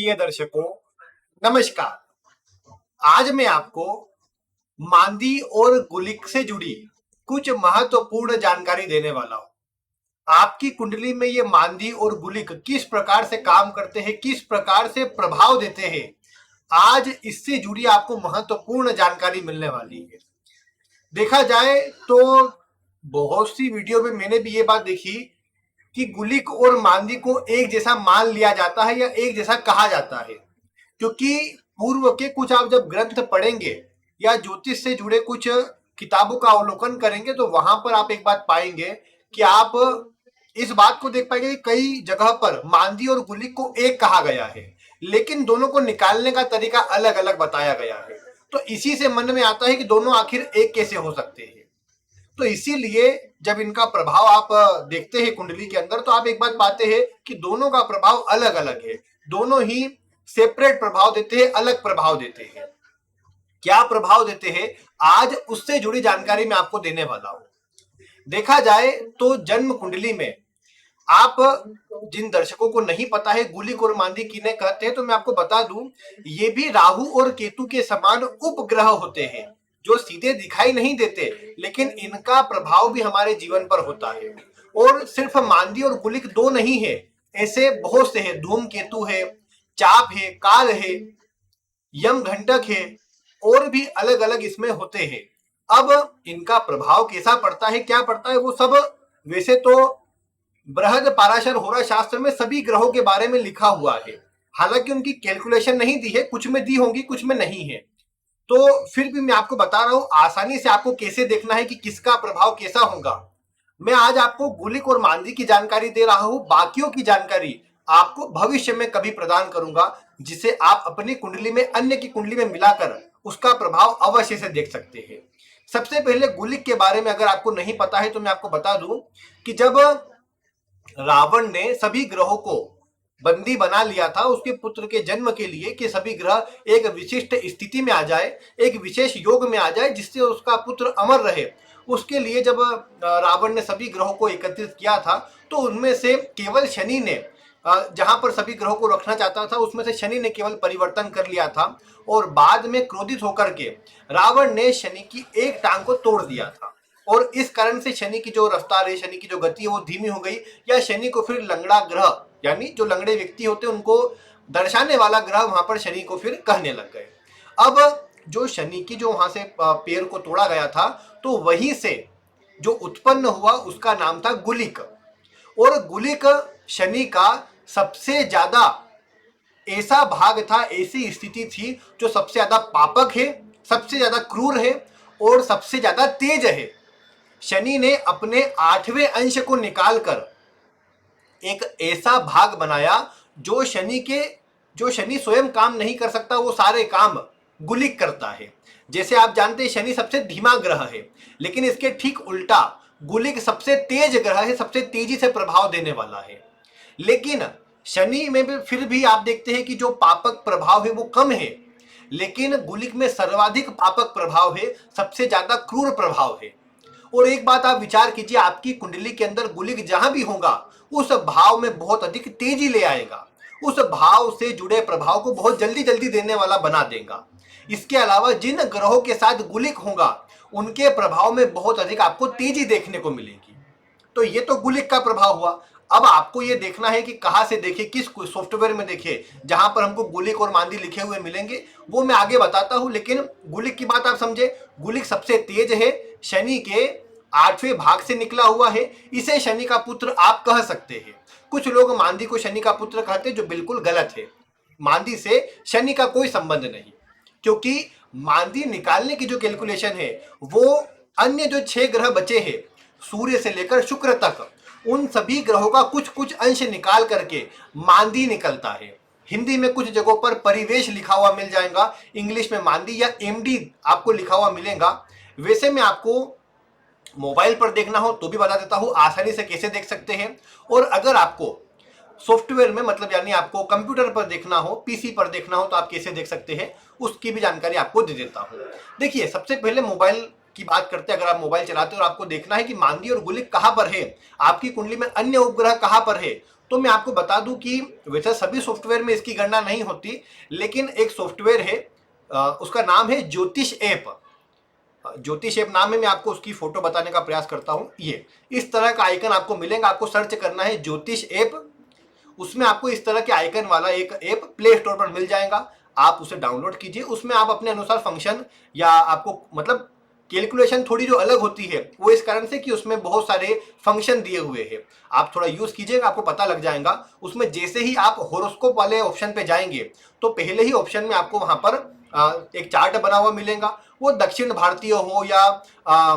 प्रिय दर्शकों, नमस्कार। आज मैं आपको मांदी और गुलिक से जुड़ी कुछ महत्वपूर्ण जानकारी देने वाला हूं। आपकी कुंडली में ये मांदी और गुलिक किस प्रकार से काम करते हैं, किस प्रकार से प्रभाव देते हैं, आज इससे जुड़ी आपको महत्वपूर्ण जानकारी मिलने वाली है। देखा जाए तो बहुत सी वीडियो में मैंने भी ये बात देखी कि गुलिक और मांदी को एक जैसा मान लिया जाता है या एक जैसा कहा जाता है, क्योंकि पूर्व के कुछ आप जब ग्रंथ पढ़ेंगे या ज्योतिष से जुड़े कुछ किताबों का अवलोकन करेंगे तो वहां पर आप एक बात पाएंगे कि आप इस बात को देख पाएंगे कि कई जगह पर मांदी और गुलिक को एक कहा गया है, लेकिन दोनों को निकालने का तरीका अलग अलग बताया गया है। तो इसी से मन में आता है कि दोनों आखिर एक कैसे हो सकते हैं। तो इसीलिए जब इनका प्रभाव आप देखते हैं कुंडली के अंदर, तो आप एक बात पाते हैं कि दोनों का प्रभाव अलग अलग है। दोनों ही सेपरेट प्रभाव देते हैं, अलग प्रभाव देते हैं। क्या प्रभाव देते हैं, आज उससे जुड़ी जानकारी मैं आपको देने वाला हूं। देखा जाए तो जन्म कुंडली में आप जिन दर्शकों को नहीं पता है गुलिक और मांदी किन्हें कहते हैं, तो मैं आपको बता दूं, ये भी राहु और केतु के समान उपग्रह होते हैं जो सीधे दिखाई नहीं देते, लेकिन इनका प्रभाव भी हमारे जीवन पर होता है। और सिर्फ मांदी और गुलिक दो नहीं है, ऐसे बहुत से हैं। धूम केतु है, चाप है, काल है, यम घंटक है, और भी अलग अलग इसमें होते हैं। अब इनका प्रभाव कैसा पड़ता है, क्या पड़ता है, वो सब वैसे तो बृहद पाराशर होरा शास्त्र में सभी ग्रहों के बारे में लिखा हुआ है। हालांकि उनकी कैलकुलेशन नहीं दी है, कुछ में दी होंगी, कुछ में नहीं है। तो फिर भी मैं आपको बता रहा हूं आसानी से आपको कैसे देखना है कि किसका प्रभाव कैसा होगा। मैं आज आपको गुलिक और मांदी की जानकारी दे रहा हूं, बाकियों की जानकारी आपको भविष्य में कभी प्रदान करूंगा, जिसे आप अपनी कुंडली में अन्य की कुंडली में मिलाकर उसका प्रभाव अवश्य से देख सकते हैं। सबसे पहले गुलिक के बारे में अगर आपको नहीं पता है तो मैं आपको बता दूं कि जब रावण ने सभी ग्रहों को बंदी बना लिया था उसके पुत्र के जन्म के लिए, कि सभी ग्रह एक विशिष्ट स्थिति में आ जाए, एक विशेष योग में आ जाए जिससे उसका पुत्र अमर रहे, उसके लिए जब रावण ने सभी ग्रहों को एकत्रित किया था, तो उनमें से केवल शनि ने, जहां पर सभी ग्रहों को रखना चाहता था, उसमें से शनि ने केवल परिवर्तन कर लिया था। और बाद में क्रोधित होकर के रावण ने शनि की एक टांग को तोड़ दिया था, और इस कारण से शनि की जो रफ्तार है, शनि की जो गति है, वो धीमी हो गई, या शनि को फिर लंगड़ा ग्रह, यानी जो लंगड़े व्यक्ति होते हैं उनको दर्शाने वाला ग्रह, वहां पर शनि को फिर कहने लग गए। अब जो शनि की जो वहां से पैर को तोड़ा गया था, तो वहीं से जो उत्पन्न हुआ उसका नाम था गुलिक। और गुलिक शनि का सबसे ज्यादा ऐसा भाग था, ऐसी स्थिति थी जो सबसे ज्यादा पापक है, सबसे ज्यादा क्रूर है और सबसे ज्यादा तेज है। शनि ने अपने 8वें अंश को निकालकर एक ऐसा भाग बनाया जो शनि स्वयं काम नहीं कर सकता, वो सारे काम गुलिक करता है। जैसे आप जानते हैं शनि सबसे धीमा ग्रह है, लेकिन इसके ठीक उल्टा गुलिक सबसे तेज ग्रह है, सबसे तेजी से प्रभाव देने वाला है। लेकिन शनि में भी फिर भी आप देखते हैं कि जो पापक प्रभाव है वो कम है, लेकिन गुलिक में सर्वाधिक पापक प्रभाव है, सबसे ज्यादा क्रूर प्रभाव है। और एक बात आप विचार कीजिए, आपकी कुंडली के अंदर गुलिक जहां भी होगा उस भाव में बहुत अधिक तेजी ले आएगा, उस भाव से जुड़े प्रभाव को बहुत जल्दी जल्दी देने वाला बना देगा। इसके अलावा जिन ग्रहों के साथ गुलिक होगा उनके प्रभाव में बहुत अधिक आपको तेजी देखने को मिलेगी। तो ये तो गुलिक का प्रभाव हुआ। अब आपको ये देखना है कि कहां से देखें, किस सॉफ्टवेयर में देखें जहां पर हमको गुलिक और मांदी लिखे हुए मिलेंगे, वो मैं आगे बताता हूं। लेकिन गुलिक की बात आप समझे, गुलिक सबसे तेज है, शनि के 8वें भाग से निकला हुआ है, इसे शनि का पुत्र आप कह सकते हैं। कुछ लोग मांदी को शनि का पुत्र कहते हैं, जो बिल्कुल गलत है। मांदी से शनि का कोई संबंध नहीं, क्योंकि मांदी निकालने की जो कैलकुलेशन है वो अन्य जो 6 ग्रह बचे हैं, सूर्य से लेकर शुक्र तक, उन सभी ग्रहों का कुछ कुछ अंश निकाल करके मांदी निकलता है। हिंदी में कुछ जगहों पर परिवेश लिखा हुआ मिल जाएगा, इंग्लिश में मांदी या एमडी आपको लिखा हुआ मिलेगा। वैसे मैं आपको मोबाइल पर देखना हो तो भी बता देता हूं आसानी से कैसे देख सकते हैं, और अगर आपको सॉफ्टवेयर में, मतलब यानी आपको कंप्यूटर पर देखना हो, पीसी पर देखना हो, तो आप कैसे देख सकते हैं उसकी भी जानकारी आपको दे देता हूं। देखिए, सबसे पहले मोबाइल की बात करते हैं। अगर आप मोबाइल चलाते हो और आपको देखना है कि मांदी और गुलिक कहां पर है, आपकी कुंडली में अन्य उपग्रह कहां पर है, तो मैं आपको बता दूं कि वैसे सभी सॉफ्टवेयर में इसकी गणना नहीं होती, लेकिन एक सॉफ्टवेयर है, उसका नाम है ज्योतिष ऐप। ज्योतिष ऐप नाम है, मैं आपको उसकी फोटो बताने का प्रयास करता हूं। ये इस तरह का आइकन आपको मिलेगा, आपको सर्च करना है ज्योतिष ऐप, उसमें आपको इस तरह के आइकन वाला एक ऐप प्ले स्टोर पर मिल जाएगा। आप उसे डाउनलोड कीजिए, उसमें आप अपने अनुसार फंक्शन या आपको मतलब कैलकुलेशन थोड़ी जो अलग होती है वो इस कारण से कि उसमें बहुत सारे फंक्शन दिए हुए हैं। आप थोड़ा यूज कीजिएगा, आपको पता लग जाएगा। उसमें जैसे ही आप होरोस्कोप वाले ऑप्शन पे जाएंगे तो पहले ही ऑप्शन में आपको वहां पर एक चार्ट बना हुआ मिलेगा। वो दक्षिण भारतीय हो या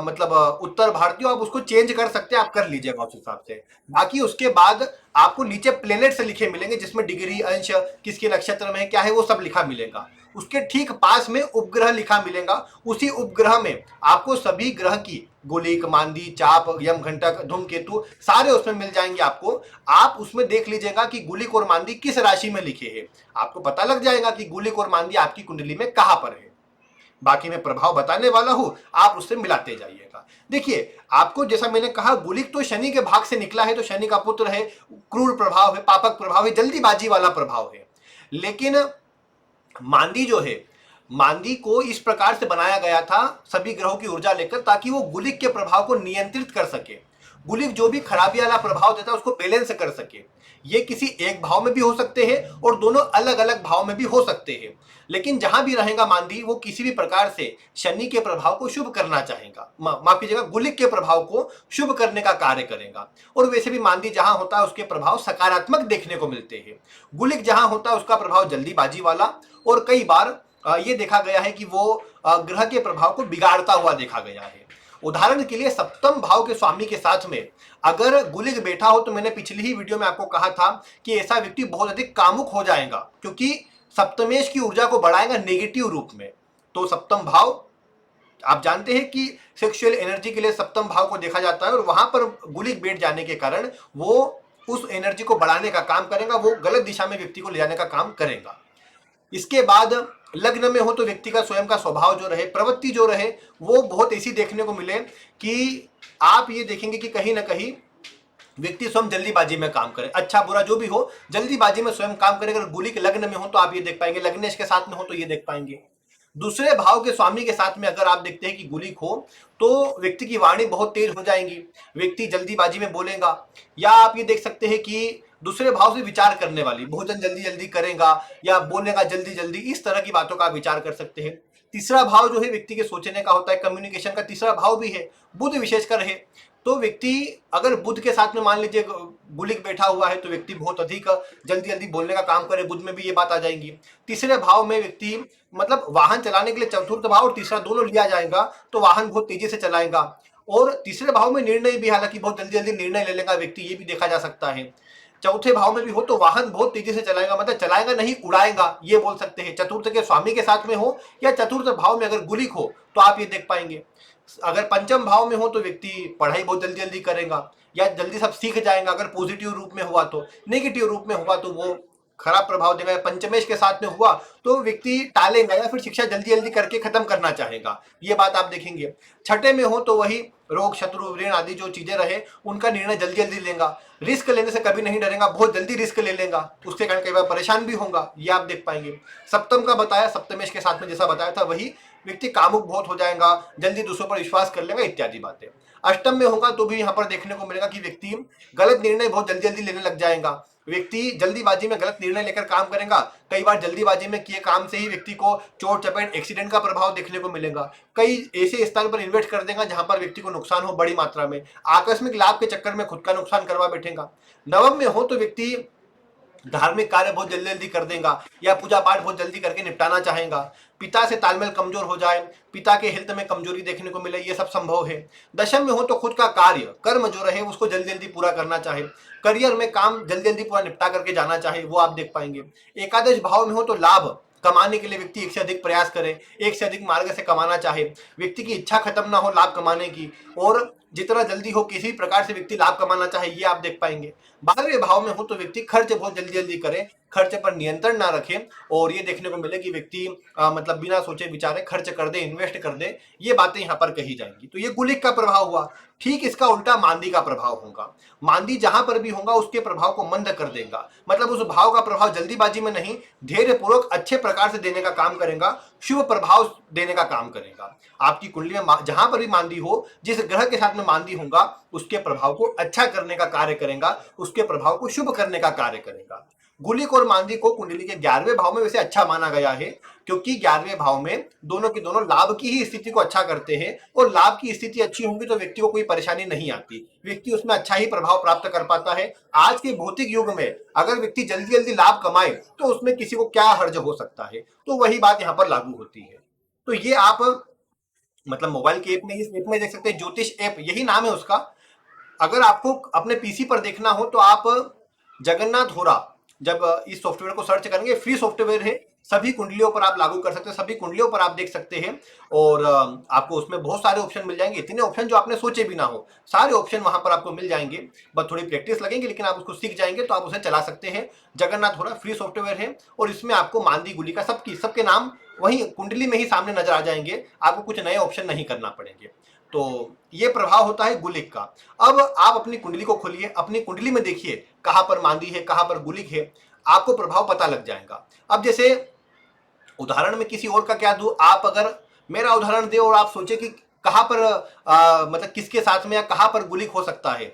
मतलब उत्तर भारतीय हो, आप उसको चेंज कर सकते हैं, आप कर लीजिएगा उस हिसाब से। बाकी उसके बाद आपको नीचे प्लेनेट्स लिखे मिलेंगे, जिसमें डिग्री अंश किसके नक्षत्र में है क्या है वो सब लिखा मिलेगा। उसके ठीक पास में उपग्रह लिखा मिलेगा, उसी उपग्रह में आपको सभी ग्रह की गुलिक, मांदी, चाप, यमघंटक, धूमकेतु सारे उसमें मिल जाएंगे आपको। आप उसमें देख लीजिएगा कि गुलिक और मांदी किस राशि में लिखे हैं, आपको पता लग जाएगा कि गुलिक और मांदी आपकी कुंडली में कहां पर है। बाकी मैं प्रभाव बताने वाला हूं, आप उससे मिलाते जाइएगा। देखिए, आपको जैसा मैंने कहा गुलिक तो शनि के भाग से निकला है, तो शनि का पुत्र है, क्रूर प्रभाव है, पापक प्रभाव है, जल्दीबाजी वाला प्रभाव है। लेकिन मांदी जो है, मांदी को इस प्रकार से बनाया गया था सभी ग्रहों की ऊर्जा लेकर, ताकि वो गुलिक के प्रभाव को नियंत्रित कर सके। गुलिक जो भी खराबी वाला प्रभाव देता है उसको बैलेंस कर सके। ये किसी एक भाव में भी हो सकते हैं और दोनों अलग अलग भाव में भी हो सकते हैं। लेकिन जहां भी रहेगा मांदी, वो किसी भी प्रकार से शनि के प्रभाव को शुभ करना चाहेगा, माफ कीजिएगा, गुलिक के प्रभाव को शुभ करने का कार्य करेगा। और वैसे भी मांदी जहां होता है उसके प्रभाव सकारात्मक देखने को मिलते हैं। गुलिक जहां होता है उसका प्रभाव जल्दीबाजी वाला, और कई बार ये देखा गया है कि वो ग्रह के प्रभाव को बिगाड़ता हुआ देखा गया है। उदाहरण के लिए सप्तम भाव के स्वामी के साथ में अगर गुलिक बैठा हो, तो मैंने पिछली ही वीडियो में आपको कहा था कि ऐसा व्यक्ति बहुत अधिक कामुक हो जाएगा, क्योंकि सप्तमेश की ऊर्जा को बढ़ाएगा नेगेटिव रूप में। तो सप्तम भाव आप जानते हैं कि सेक्सुअल एनर्जी के लिए सप्तम भाव को देखा जाता है, और वहां पर गुलिक बैठ जाने के कारण वो उस एनर्जी को बढ़ाने का काम करेगा, वो गलत दिशा में व्यक्ति को ले जाने का काम करेगा। इसके बाद लग्न में हो तो व्यक्ति का स्वयं का स्वभाव जो रहे, प्रवृत्ति जो रहे, वो बहुत ऐसी देखने को मिले कि आप ये देखेंगे कि कहीं ना कहीं व्यक्ति स्वयं जल्दीबाजी में काम करे, अच्छा बुरा जो भी हो जल्दीबाजी में स्वयं काम करे। अगर गुलिक लग्न में हो तो आप ये देख पाएंगे, लग्नेश के साथ में हो तो ये देख पाएंगे। दूसरे भाव के स्वामी के साथ में अगर आप देखते हैं कि गुलिक हो, तो व्यक्ति की वाणी बहुत तेज हो जाएंगी, व्यक्ति जल्दीबाजी में बोलेगा। या आप ये देख सकते हैं कि दूसरे भाव से विचार करने वाली, भोजन जल्दी जल्दी करेगा या बोलेगा जल्दी जल्दी, इस तरह की बातों का आप विचार कर सकते हैं। तीसरा भाव जो है व्यक्ति के सोचने का होता है, कम्युनिकेशन का तीसरा भाव भी है, बुध विशेषकर है। तो व्यक्ति अगर बुध के साथ में मान लीजिए गुलिक बैठा हुआ है, तो व्यक्ति बहुत अधिक जल्दी जल्दी बोलने का काम करे, बुध में भी ये बात आ जाएंगी। तीसरे भाव में व्यक्ति मतलब वाहन चलाने के लिए चतुर्थ भाव और तीसरा दोनों लिया जाएगा, तो वाहन बहुत तेजी से चलाएगा। और तीसरे भाव में निर्णय भी, हालांकि बहुत जल्दी जल्दी निर्णय ले लेगा व्यक्ति, ये भी देखा जा सकता है। चौथे भाव में भी हो तो वाहन बहुत तेजी से चलाएगा, मतलब चलाएगा नहीं उड़ाएगा, ये बोल सकते हैं। चतुर्थ के स्वामी के साथ में हो या चतुर्थ भाव में अगर गुलिक हो तो आप ये देख पाएंगे। अगर पंचम भाव में हो तो व्यक्ति पढ़ाई बहुत जल्दी जल्दी करेगा या जल्दी सब सीख जाएगा, अगर पॉजिटिव रूप में हुआ तो। नेगेटिव रूप में हुआ तो वो खराब प्रभाव देगा। पंचमेश के साथ में हुआ तो व्यक्ति टालेगा या फिर शिक्षा जल्दी जल्दी करके खत्म करना चाहेगा, ये बात आप देखेंगे। छठे में हो तो वही रोग, शत्रु, ऋण आदि जो चीजें रहे उनका निर्णय जल्दी जल्दी लेगा, रिस्क लेने से कभी नहीं डरेगा, बहुत जल्दी रिस्क ले लेगा, उसके कारण कई बार परेशान भी होगा, ये आप देख पाएंगे। सप्तम का बताया, सप्तमेश के साथ में जैसा बताया था वही, व्यक्ति कामुक बहुत हो जाएगा, जल्दी दूसरों पर विश्वास कर लेगा, इत्यादि बातें। अष्टम में होगा तो भी यहाँ पर देखने को मिलेगा कि व्यक्ति गलत निर्णय बहुत जल्दी जल्दी लेने लग जाएगा, व्यक्ति जल्दीबाजी में गलत निर्णय लेकर काम करेगा। कई बार जल्दीबाजी में किए काम से ही व्यक्ति को चोट चपेट एक्सीडेंट का प्रभाव देखने को मिलेगा। कई ऐसे स्थान पर इन्वेस्ट कर देगा जहां पर व्यक्ति को नुकसान हो बड़ी मात्रा में, आकस्मिक लाभ के चक्कर में खुद का नुकसान करवा बैठेगा। नवम में हो तो व्यक्ति धार्मिक कार्य बहुत जल्दी जल्दी कर देगा या पूजा पाठ बहुत जल्दी करके निपटाना चाहेगा। पिता से तालमेल कमजोर हो जाए, पिता के हेल्थ में कमजोरी देखने को मिले, ये सब संभव है। दशम में हो तो खुद का कार्य कर्म जो रहे उसको जल्दी जल्दी पूरा करना चाहे, करियर में काम जल्दी जल्दी पूरा निपटा करके जाना चाहे, वो आप देख पाएंगे। एकादश भाव में हो तो लाभ कमाने के लिए व्यक्ति एक से अधिक प्रयास करे, एक से अधिक मार्ग से कमाना चाहे, व्यक्ति की इच्छा खत्म ना हो लाभ कमाने की, और जितना जल्दी हो किसी प्रकार से व्यक्ति लाभ कमाना चाहे, ये आप देख पाएंगे। 12वें भाव में हो तो व्यक्ति खर्च बहुत जल्दी जल्दी करे, खर्च पर नियंत्रण ना रखें और ये देखने को मिले कि व्यक्ति मतलब बिना सोचे विचारे खर्च कर दे, इन्वेस्ट कर दे, ये बातें यहाँ पर कही जाएंगी। तो ये गुलिक का प्रभाव हुआ। ठीक इसका उल्टा मांदी का प्रभाव होगा। मांदी जहां पर भी होगा उसके प्रभाव को मंद कर देगा, मतलब उस भाव का प्रभाव जल्दीबाजी में नहीं, धैर्य पूर्वक अच्छे प्रकार से देने का काम करेगा, शुभ प्रभाव देने का काम करेगा। आपकी कुंडली में जहां पर भी मांदी हो, जिस ग्रह के साथ में मांदी होगा, उसके प्रभाव को अच्छा करने का कार्य करेगा, उसके प्रभाव को शुभ करने का कार्य करेगा। गुलिक और मांदी को कुंडली के 11वें भाव में वैसे अच्छा माना गया है, क्योंकि 11वें भाव में दोनों के दोनों लाभ की ही स्थिति को अच्छा करते हैं, और लाभ की स्थिति अच्छी होगी तो व्यक्ति को कोई परेशानी नहीं आती, व्यक्ति उसमें अच्छा ही प्रभाव प्राप्त कर पाता है। आज के भौतिक युग में अगर व्यक्ति जल्दी जल्दी लाभ कमाए तो उसमें किसी को क्या हर्ज हो सकता है, तो वही बात यहाँ पर लागू होती है। तो ये आप मतलब मोबाइल के ऐप में, इस ऐप में देख सकते हैं, ज्योतिष ऐप यही नाम है उसका। अगर आपको अपने पीसी पर देखना हो तो आप जगन्नाथ होरा जब इस सॉफ्टवेयर को सर्च करेंगे, फ्री सॉफ्टवेयर है, सभी कुंडलियों पर आप लागू कर सकते हैं, सभी कुंडलियों पर आप देख सकते हैं, और आपको उसमें बहुत सारे ऑप्शन मिल जाएंगे, इतने ऑप्शन जो आपने सोचे भी ना हो, सारे ऑप्शन वहां पर आपको मिल जाएंगे। बस थोड़ी प्रैक्टिस लगेंगे, लेकिन आप उसको सीख जाएंगे तो आप उसे चला सकते हैं। जगन्नाथ होरा फ्री सॉफ्टवेयर है, और इसमें आपको मांदी गुलिका सबके नाम वही कुंडली में ही सामने नजर आ जाएंगे, आपको कुछ नए ऑप्शन नहीं करना पड़ेंगे। तो ये प्रभाव होता है गुलिक का। अब आप अपनी कुंडली को खोलिए, अपनी कुंडली में देखिए कहां पर मांदी है, कहां पर गुलिक है, आपको प्रभाव पता लग जाएगा। अब जैसे उदाहरण में किसी और का क्या दूं, आप अगर मेरा उदाहरण दे और आप सोचे कि कहां पर मतलब किसके साथ में या कहां पर गुलिक हो सकता है,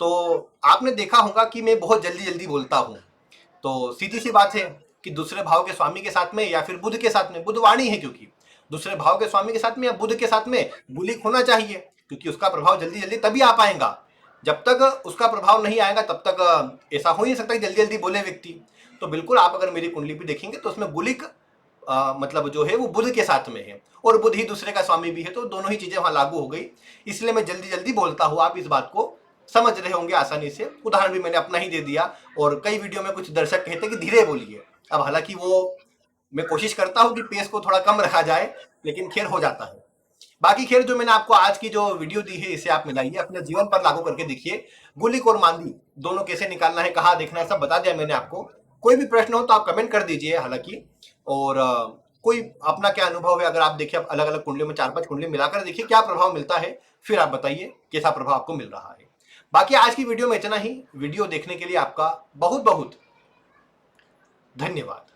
तो आपने देखा होगा कि मैं बहुत जल्दी जल्दी बोलता हूं। तो सीधी सी बात है कि दूसरे भाव के स्वामी के साथ में या फिर बुध के साथ में, बुध वाणी है, क्योंकि दूसरे भाव के स्वामी के साथ में या बुध के साथ में गुलिक होना चाहिए, क्योंकि उसका प्रभाव जल्दी जल्दी तभी आ पाएगा। जब तक उसका प्रभाव नहीं आएगा तब तक ऐसा हो ही नहीं सकता कि जल्दी जल्दी बोले व्यक्ति। तो बिल्कुल आप अगर मेरी कुंडली भी देखेंगे तो उसमें गुलिक मतलब जो है वो बुध के साथ में है, और बुध ही दूसरे का स्वामी भी है, तो दोनों ही चीजें वहां लागू हो गई, इसलिए मैं जल्दी जल्दी बोलता हूँ। आप इस बात को समझ रहे होंगे आसानी से। उदाहरण भी मैंने अपना ही दे दिया, और कई वीडियो में कुछ दर्शक कहते हैं कि धीरे बोलिए। अब हालांकि वो मैं कोशिश करता हूं कि पेस को थोड़ा कम रखा जाए, लेकिन खैर हो जाता है। बाकी खैर जो मैंने आपको आज की जो वीडियो दी है इसे आप मिलाइए, अपने जीवन पर लागू करके देखिए, गुलिक और मांदी दोनों कैसे निकालना है, कहाँ देखना है, सब बता दिया मैंने आपको। कोई भी प्रश्न हो तो आप कमेंट कर दीजिए हालांकि, और कोई अपना क्या अनुभव है, अगर आप देखिए अलग अलग कुंडलियों में 4-5 कुंडली मिलाकर देखिए क्या प्रभाव मिलता है, फिर आप बताइए कैसा प्रभाव आपको मिल रहा है। बाकी आज की वीडियो में इतना ही। वीडियो देखने के लिए आपका बहुत बहुत धन्यवाद।